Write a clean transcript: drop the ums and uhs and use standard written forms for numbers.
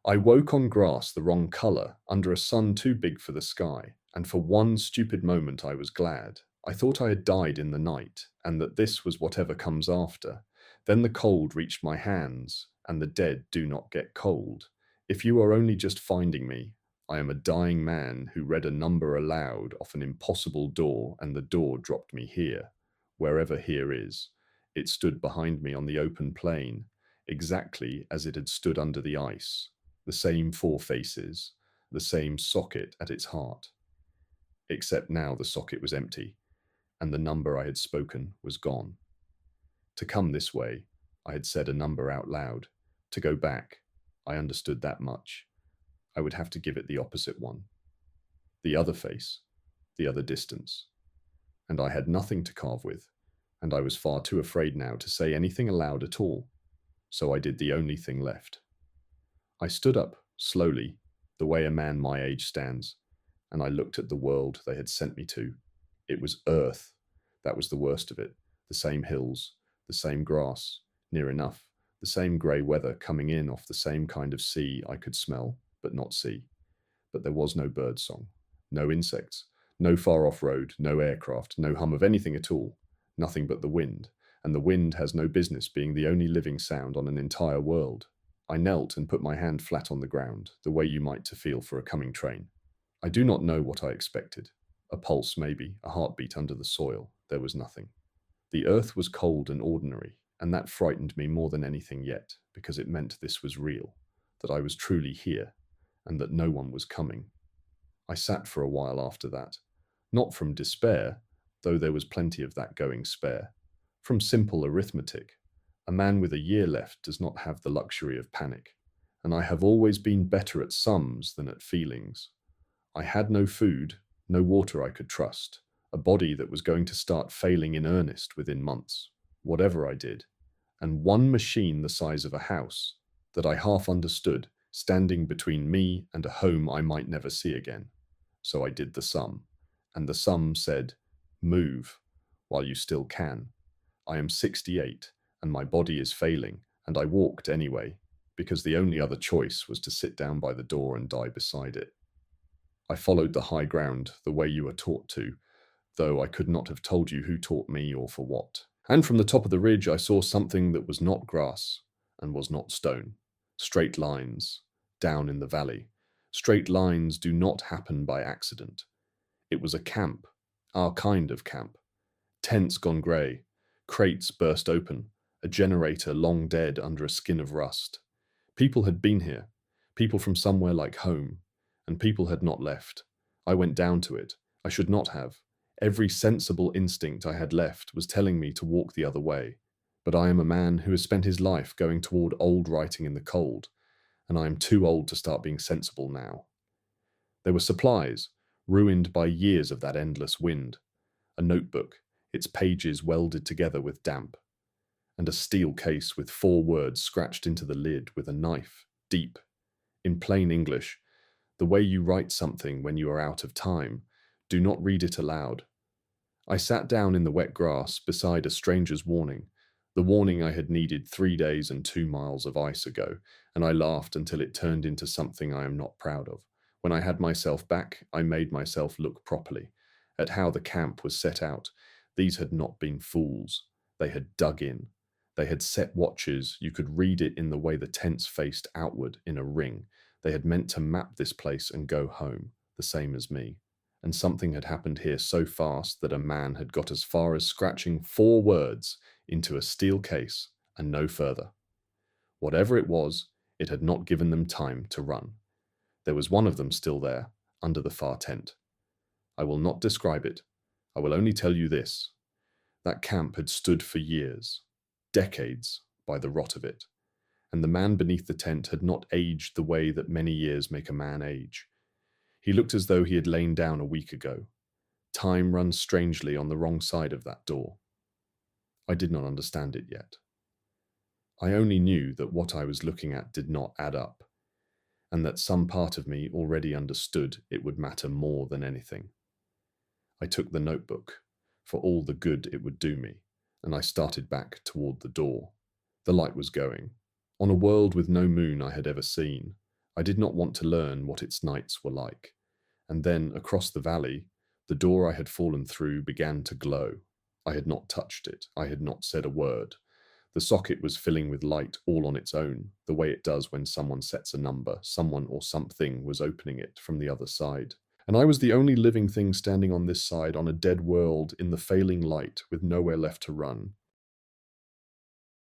I woke on grass the wrong color, under a sun too big for the sky, and for one stupid moment I was glad. I thought I had died in the night, and that this was whatever comes after. Then the cold reached my hands, and the dead do not get cold. If you are only just finding me, I am a dying man who read a number aloud off an impossible door, and the door dropped me here, wherever here is. It stood behind me on the open plain, exactly as it had stood under the ice, the same four faces, the same socket at its heart, except now the socket was empty, and the number I had spoken was gone. To come this way, I had said a number out loud. To go back, I understood that much. I would have to give it the opposite one. The other face, the other distance. And I had nothing to carve with, and I was far too afraid now to say anything aloud at all. So I did the only thing left. I stood up, slowly, the way a man my age stands, and I looked at the world they had sent me to. It was Earth. That was the worst of it. The same hills, the same grass, near enough, the same grey weather coming in off the same kind of sea I could smell, but not see. But there was no bird song, no insects, no far-off road, no aircraft, no hum of anything at all, nothing but the wind, and the wind has no business being the only living sound on an entire world. I knelt and put my hand flat on the ground, the way you might to feel for a coming train. I do not know what I expected. A pulse, maybe, a heartbeat under the soil. There was nothing. The earth was cold and ordinary, and that frightened me more than anything yet, because it meant this was real, that I was truly here, and that no one was coming. I sat for a while after that, not from despair, though there was plenty of that going spare, from simple arithmetic. A man with a year left does not have the luxury of panic, and I have always been better at sums than at feelings. I had no food, no water I could trust, a body that was going to start failing in earnest within months, whatever I did, and one machine the size of a house that I half understood, standing between me and a home I might never see again. So I did the sum, and the sum said, "Move, while you still can." I am 68, and my body is failing, and I walked anyway, because the only other choice was to sit down by the door and die beside it. I followed the high ground the way you are taught to, though I could not have told you who taught me or for what. And from the top of the ridge I saw something that was not grass and was not stone. Straight lines, down in the valley. Straight lines do not happen by accident. It was a camp, our kind of camp. Tents gone grey, crates burst open, a generator long dead under a skin of rust. People had been here, people from somewhere like home, and people had not left. I went down to it. I should not have. Every sensible instinct I had left was telling me to walk the other way. But I am a man who has spent his life going toward old writing in the cold, and I am too old to start being sensible now. There were supplies, ruined by years of that endless wind, a notebook, its pages welded together with damp, and a steel case with 4 words scratched into the lid with a knife, deep. In plain English, the way you write something when you are out of time, do not read it aloud. I sat down in the wet grass beside a stranger's warning, the warning I had needed 3 days and 2 miles of ice ago, and I laughed until it turned into something I am not proud of. When I had myself back, I made myself look properly at how the camp was set out. These had not been fools. They had dug in. They had set watches. You could read it in the way the tents faced outward in a ring. They had meant to map this place and go home, the same as me. And something had happened here so fast that a man had got as far as scratching 4 words into a steel case and no further. Whatever it was, it had not given them time to run. There was one of them still there, under the far tent. I will not describe it. I will only tell you this. That camp had stood for years, decades, by the rot of it, and the man beneath the tent had not aged the way that many years make a man age. He looked as though he had lain down a week ago. Time runs strangely on the wrong side of that door. I did not understand it yet. I only knew that what I was looking at did not add up, and that some part of me already understood it would matter more than anything. I took the notebook, for all the good it would do me, and I started back toward the door. The light was going. On a world with no moon I had ever seen, I did not want to learn what its nights were like. And then, across the valley, the door I had fallen through began to glow. I had not touched it. I had not said a word. The socket was filling with light all on its own, the way it does when someone sets a number. Someone or something was opening it from the other side. And I was the only living thing standing on this side on a dead world in the failing light with nowhere left to run.